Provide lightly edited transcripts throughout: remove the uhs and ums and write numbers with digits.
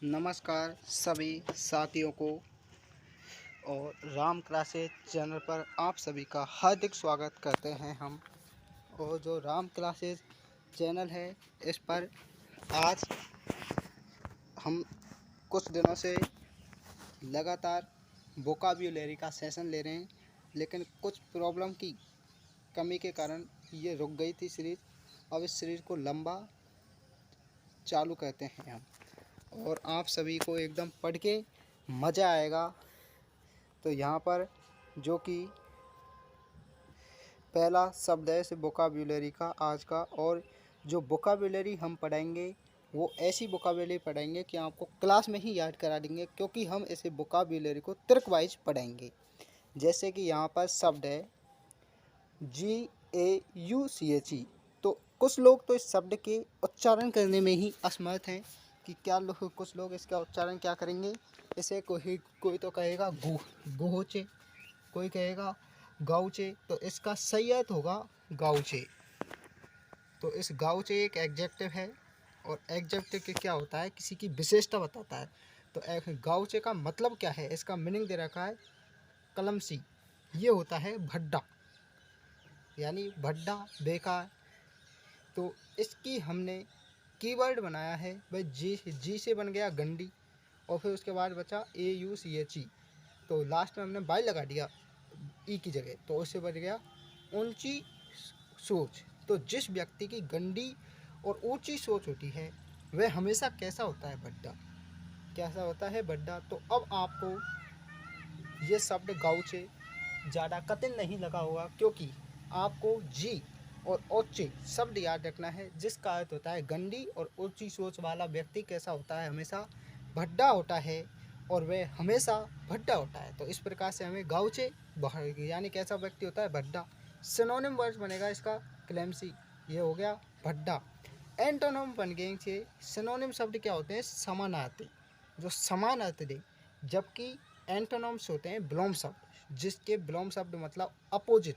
नमस्कार सभी साथियों को और राम क्लासेज चैनल पर आप सभी का हार्दिक स्वागत करते हैं हम। और जो राम क्लासेज चैनल है, इस पर आज हम कुछ दिनों से लगातार वोकाब्युलरी का सेशन ले रहे हैं, लेकिन कुछ प्रॉब्लम की कमी के कारण ये रुक गई थी सीरीज़। अब इस सीरीज़ को लंबा चालू करते हैं हम, और आप सभी को एकदम पढ़ के मज़ा आएगा। तो यहाँ पर जो कि पहला शब्द है इस वोकाब्युलरी का आज का, और जो वोकाब्युलरी हम पढ़ेंगे वो ऐसी वोकाब्युलरी पढ़ेंगे कि आपको क्लास में ही याद करा देंगे, क्योंकि हम इसे वोकाब्युलरी को तर्क वाइज पढ़ेंगे। जैसे कि यहाँ पर शब्द है GAUCHE। तो कुछ लोग तो इस शब्द के उच्चारण करने में ही असमर्थ हैं कि कुछ लोग इसका उच्चारण क्या करेंगे। इसे कोई तो कहेगा गोहोचे, कोई कहेगा गाउचे। तो इसका सही अर्थ होगा गाउचे। तो इस गाउचे एक एडजेक्टिव है, और एडजेक्टिव के क्या होता है, किसी की विशेषता बताता है। तो गाउचे का मतलब क्या है, इसका मीनिंग दे रखा है कलमसी। ये होता है भड्डा, यानी भड्डा बेकार। तो इसकी हमने कीवर्ड बनाया है भाई, जी से बन गया गंडी, और फिर उसके बाद बचा AUCHE। तो लास्ट में हमने बाई लगा दिया ई की जगह, तो उससे बच गया ऊंची सोच। तो जिस व्यक्ति की गंदी और ऊंची सोच होती है वह हमेशा कैसा होता है, भड्डा। कैसा होता है, भड्डा। तो अब आपको ये शब्द गाउचे ज़्यादा कठिन नहीं लगा होगा, क्योंकि आपको जी और ओचे शब्द याद रखना है, जिसका अर्थ होता है गंदी और ऊंची सोच वाला व्यक्ति कैसा होता है, हमेशा भड्डा होता है, और वह हमेशा भड्डा होता है। तो इस प्रकार से हमें गाउचे यानी कैसा व्यक्ति होता है, भड्डा। सिनोनिम वर्ड बनेगा इसका क्लेमसी, ये हो गया भड्डा। एंटोनिम बन गए सिनोनिम शब्द क्या होते हैं, समानार्थी, जो समान अर्थ दे। जबकि एंटोनिम्स होते हैं विलोम शब्द, जिसके विलोम शब्द मतलब अपोजिट,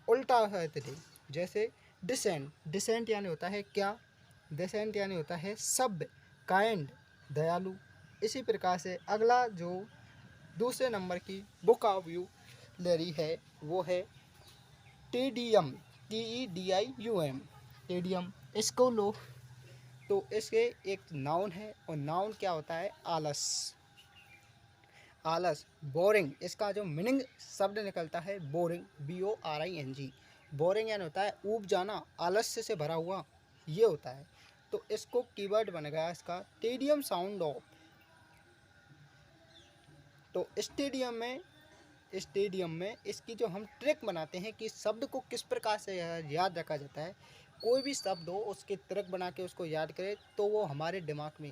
उल्टा अर्थ दे। जैसे डिसेंट, डिसेंट यानी होता है क्या, डिसेंट यानी होता है सभ्य, काइंड दयालु। इसी प्रकार से अगला जो दूसरे नंबर की वोकाब्युलरी है वो है टेडियम, TEDIUM, टेडियम। इसको लो तो इसके एक नाउन है, और नाउन क्या होता है, आलस। आलस, बोरिंग। इसका जो मीनिंग शब्द निकलता है बोरिंग, BORING। बोरिंग यानी होता है ऊब जाना, आलस्य से भरा हुआ, ये होता है। तो इसको कीवर्ड बन गया इसका टेडियम साउंड ऑफ। तो स्टेडियम में इसकी जो हम ट्रिक बनाते हैं कि शब्द को किस प्रकार से याद रखा जाता है। कोई भी शब्द हो उसके ट्रिक बना के उसको याद करें तो वो हमारे दिमाग में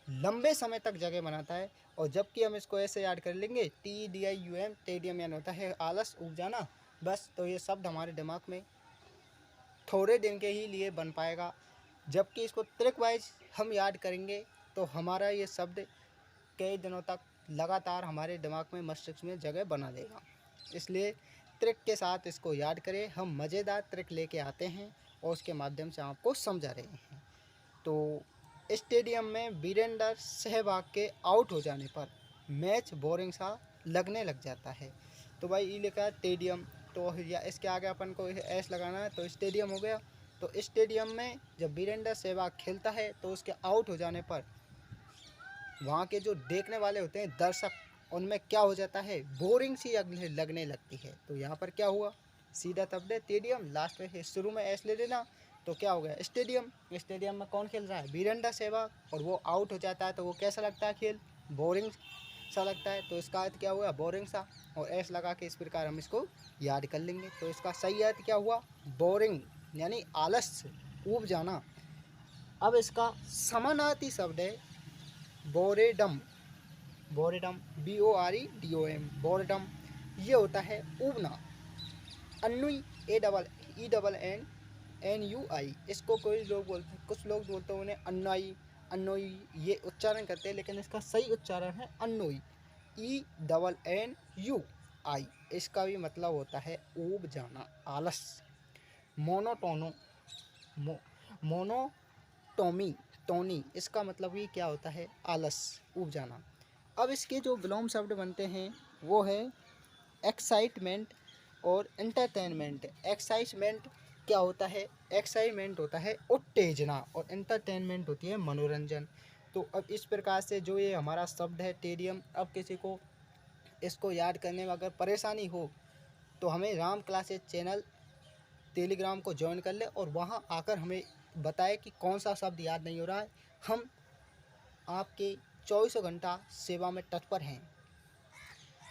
लंबे समय तक जगह बनाता है। और जबकि हम इसको ऐसे याद कर लेंगे TEDIUM, टेडियम यानी होता है आलस, उब जाना, बस, तो ये शब्द हमारे दिमाग में थोड़े दिन के ही लिए बन पाएगा। जबकि इसको ट्रिक वाइज हम याद करेंगे तो हमारा ये शब्द कई दिनों तक लगातार हमारे दिमाग में, मस्तिष्क में जगह बना देगा। इसलिए ट्रिक के साथ इसको याद करें। हम मज़ेदार ट्रिक लेके आते हैं और उसके माध्यम से आपको समझा रहे हैं। तो स्टेडियम में वीरेंद्र सहवाग के आउट हो जाने पर मैच बोरिंग सा लगने लग जाता है। तो भाई ये लिखा है स्टेडियम, तो या इसके आगे अपन को एस लगाना है, तो स्टेडियम हो गया। तो स्टेडियम में जब वीरेंद्र सहवाग खेलता है तो उसके आउट हो जाने पर वहाँ के जो देखने वाले होते हैं दर्शक, उनमें क्या हो जाता है, बोरिंग सी लगने लगती है। तो यहाँ पर क्या हुआ, सीधा शब्द है स्टेडियम, लास्ट में शुरू में एस ले लेना, तो क्या हो गया स्टेडियम। स्टेडियम में कौन खेल रहा है, वीरेंद्र सहवाग, और वो आउट हो जाता है तो वो कैसा लगता है, खेल बोरिंग सा लगता है। तो इसका अर्थ क्या हुआ, बोरिंग सा, और एस लगा के इस प्रकार हम इसको याद कर लेंगे। तो इसका सही अर्थ क्या हुआ, बोरिंग यानी आलस, ऊब जाना। अब इसका समानार्थी शब्द है बोरेडम, बोरेडम, BOREDOM, बोरेडम। ये होता है ऊबना। अन्नुई, ANNUI। इसको कोई लोग बोलते हैं, कुछ लोग बोलते हैं उन्हें अन्नाई, अन्नोई, ये उच्चारण करते हैं, लेकिन इसका सही उच्चारण है अन्नोई, ENNUI। इसका भी मतलब होता है ऊब जाना, आलस। मोनोटोनो, मोनोटोमी, टोनी, इसका मतलब ही क्या होता है, आलस, ऊब जाना। अब इसके जो विलोम शब्द बनते हैं वो है एक्साइटमेंट और एंटरटेनमेंट। एक्साइटमेंट क्या होता है, एक्साइटमेंट होता है उत्तेजना और एंटरटेनमेंट होती है मनोरंजन। तो अब इस प्रकार से जो ये हमारा शब्द है टेडियम, अब किसी को इसको याद करने में अगर परेशानी हो तो हमें राम क्लासेज चैनल टेलीग्राम को ज्वाइन कर ले और वहाँ आकर हमें बताए कि कौन सा शब्द याद नहीं हो रहा है। हम आपके 24 घंटा सेवा में तत्पर हैं।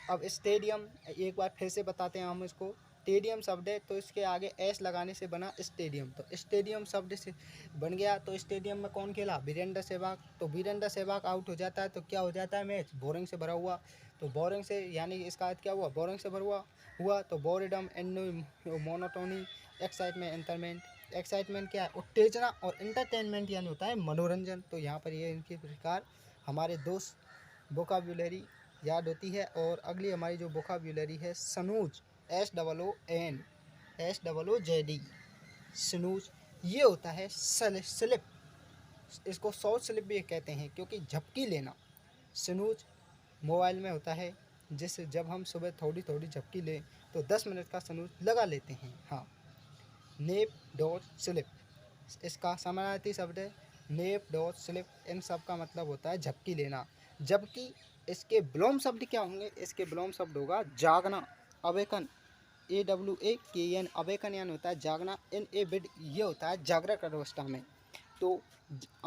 अब स्टेडियम एक बार फिर से बताते हैं हम इसको। स्टेडियम शब्द है तो इसके आगे एस लगाने से बना स्टेडियम, तो स्टेडियम शब्द से बन गया। तो स्टेडियम में कौन खेला, वीरेंद्र सहवाग। तो वीरेंद्र सहवाग आउट हो जाता है तो क्या हो जाता है, मैच बोरिंग से भरा हुआ। तो बोरिंग से यानी इसका अर्थ क्या हुआ, बोरिंग से भरा हुआ। तो बोरेडम, मोनोटोनी, एक्साइटमेंट, एंटरटेनमेंट। एक्साइटमेंट क्या है, उत्तेजना, और एंटरटेनमेंट यानी होता है मनोरंजन। तो यहाँ पर ये इनके प्रकार हमारे दोस्त वोकाब्युलरी याद होती है। और अगली हमारी जो वोकाब्युलरी है स्नूज, SOONOOZD, स्नूज, ये होता है स्लिप। इसको शॉर्ट स्लिप भी कहते हैं क्योंकि झपकी लेना। स्नूज मोबाइल में होता है, जिससे जब हम सुबह थोड़ी थोड़ी झपकी लें तो 10 मिनट का स्नूज लगा लेते हैं। हाँ, नेप डॉट स्लिप, इसका समानार्थी शब्द है नेप डॉट स्लिप। इन सब का मतलब होता है झपकी लेना। जबकि इसके विलोम शब्द क्या होंगे, इसके विलोम शब्द होगा जागना, अवेकन, AWAKN, अवेकन यानी होता है जागना। NABID, ये होता है जागृत अवस्था में। तो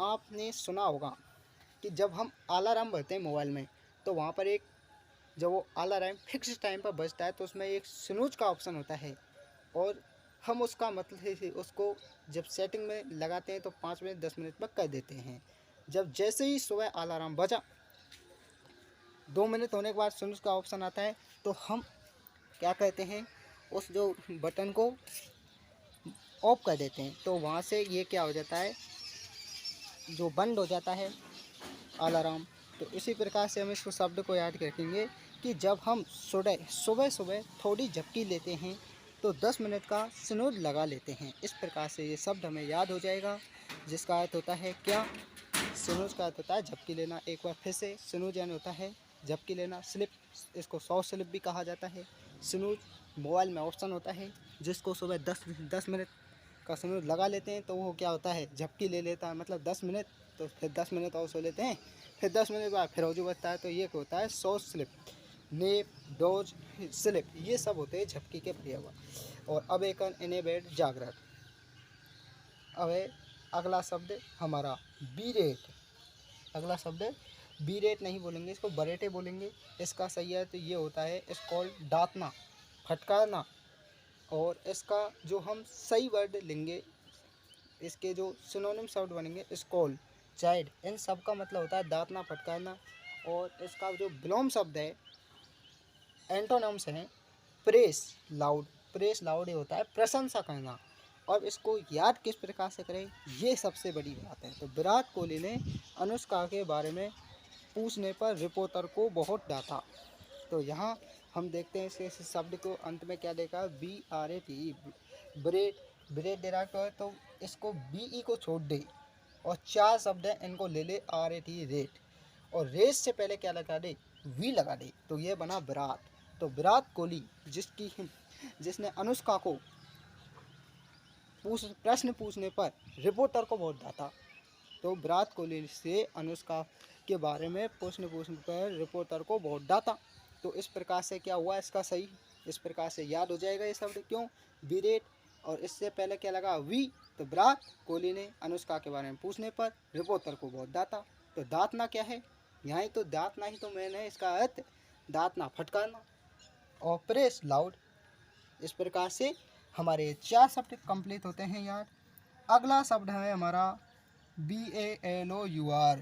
आपने सुना होगा कि जब हम अलार्म भरते हैं मोबाइल में तो वहाँ पर एक, जब वो अलार्म फिक्स टाइम पर बजता है तो उसमें एक स्नूज का ऑप्शन होता है। और हम उसका मतलब है उसको जब सेटिंग में लगाते हैं तो 5 मिनट 10 मिनट में कर देते हैं। जब जैसे ही सुबह अलार्म बजा, 2 मिनट होने के बाद स्नूज का ऑप्शन आता है तो हम क्या कहते हैं, उस जो बटन को ऑफ कर देते हैं। तो वहाँ से ये क्या हो जाता है, जो बंद हो जाता है अलार्म। तो इसी प्रकार से हम इस शब्द को याद रखेंगे कि जब हम सुबह सुबह थोड़ी झपकी लेते हैं तो 10 मिनट का स्नूज लगा लेते हैं। इस प्रकार से ये शब्द हमें याद हो जाएगा, जिसका अर्थ होता है क्या, स्नूज का अर्थ होता है झपकी लेना। एक बार फिर से, स्नूज यानी होता है झपकी लेना। स्लिप, इसको शॉर्ट स्लिप भी कहा जाता है। स्नूज मोबाइल में ऑप्शन होता है, जिसको सुबह 10 मिनट का स्नूज लगा लेते हैं तो वो क्या होता है, झपकी ले लेता है, मतलब 10 मिनट, तो फिर 10 मिनट और सो लेते हैं, फिर 10 मिनट बाद फिर औजू बजता है। तो ये होता है short sleep, nap, doze, sleep, ये सब होते हैं झपकी के प्रयोग। और अवेकन, इनेबेड, जागृत। अब है अगला शब्द हमारा बीरेट। अगला शब्द है बीरेट, नहीं बोलेंगे इसको, बरेटे बोलेंगे। इसका सही है तो ये होता है स्कॉल्ड, दाँतना, फटकारना। और इसका जो हम सही वर्ड लेंगे, इसके जो सिनोनिम शब्द बनेंगे स्कॉल, चाइल्ड, इन सब का मतलब होता है दाँतना, फटकारना। और इसका जो विलोम शब्द है, एंटोनिम्स हैं प्रेस, लाउड। प्रेस लाउड ये होता है प्रशंसा करना। और इसको याद किस प्रकार से करें, ये सबसे बड़ी बात है। तो विराट कोहली ने अनुष्का के बारे में पूछने पर रिपोर्टर को बहुत डांटा। तो यहाँ हम देखते हैं इस शब्द को अंत में क्या देखा, BRATE, ब्रेड, ब्रेड दे रहा है तो इसको BE को छोड़ दे और 4 शब्द हैं इनको ले ले, RATE, रेट। और रेस से पहले क्या लगा दे, V लगा दे, तो ये बना विराट। तो विराट कोहली जिसने अनुष्का को प्रश्न पूछने पर रिपोर्टर को बहुत डांटा। तो विराट कोहली से अनुष्का के बारे में प्रश्न पूछने पर रिपोर्टर को बहुत डांटा। तो इस प्रकार से क्या हुआ, इसका सही इस प्रकार से याद हो जाएगा ये शब्द, क्यों, विरेट, और इससे पहले क्या लगा, वी। तो विराट कोहली ने अनुष्का के बारे में पूछने पर रिपोर्टर को बहुत डांटा। तो दाँतना क्या है, यहाँ तो दाँतना ही तो मैंने इसका अर्थ दाँतना, फटकारना। और प्रेस, लाउड। इस प्रकार से हमारे 4 शब्द कंप्लीट होते हैं यार। अगला शब्द है हमारा BALOUR,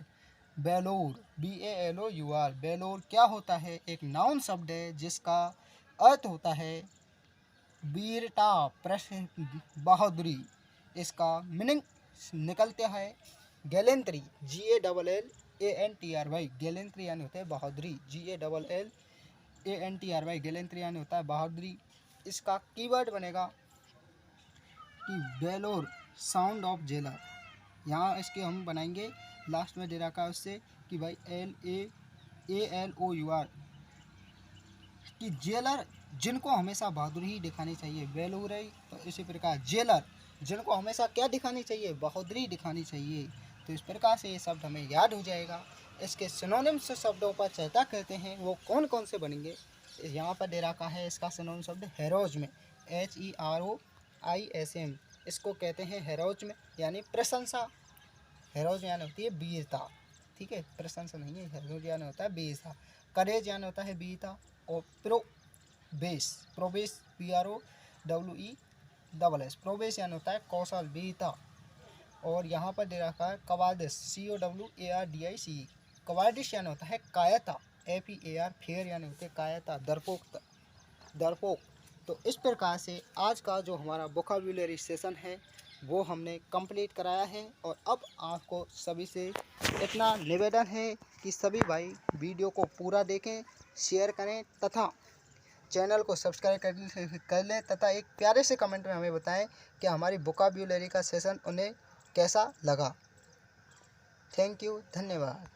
बेलोर, BALOUR, बेलोर क्या होता है, एक नाउन शब्द है जिसका अर्थ होता है वीरता, बहादुरी। इसका मीनिंग निकलता है गैलेंट्री, GALLANTRY, गैलेंट्री यानी होता है बहादुरी, GALLANTRY, गैलेंट्री यानी होता है बहादुरी। इसका कीवर्ड बनेगा कि बेलोर, साउंड ऑफ जेलर, यहाँ इसके हम बनाएंगे लास्ट में दे रखा है उससे कि भाई LAALOUR कि जेलर जिनको हमेशा बहादुरी ही दिखानी चाहिए, बेलूरई। तो इसी प्रकार जेलर जिनको हमेशा क्या दिखानी चाहिए, बहादुरी दिखानी चाहिए। तो इस प्रकार से ये शब्द हमें याद हो जाएगा। इसके सिनोनिम्स शब्दों पर चर्चा करते हैं, वो कौन कौन से बनेंगे। यहाँ पर दे रखा है इसका सिनोनिम शब्द हेरोइज्म, HEROISM। इसको कहते हैं हेरोइज्म यानी प्रशंसा। हेरोइज्म यानी होती है वीरता, ठीक है, प्रशंसा नहीं है। हेरोइज्म यानी होता है वीरता। करेज यानी होता है वीरता। और प्रोबेस PROWESS प्रोबेस यानी होता है कौशल, वीरता। और यहाँ पर दे रखा है कवार्डिस COWARDICE कवार्डिस यानी होता है कायरता, FEAR फेयर यानी होते हैं कायरता, डरपोक। तो इस प्रकार से आज का जो हमारा वोकैब्युलरी सेशन है वो हमने कंप्लीट कराया है। और अब आपको सभी से इतना निवेदन है कि सभी भाई वीडियो को पूरा देखें, शेयर करें तथा चैनल को सब्सक्राइब कर लें तथा एक प्यारे से कमेंट में हमें बताएं कि हमारी वोकैब्युलरी का सेशन उन्हें कैसा लगा। थैंक यू, धन्यवाद।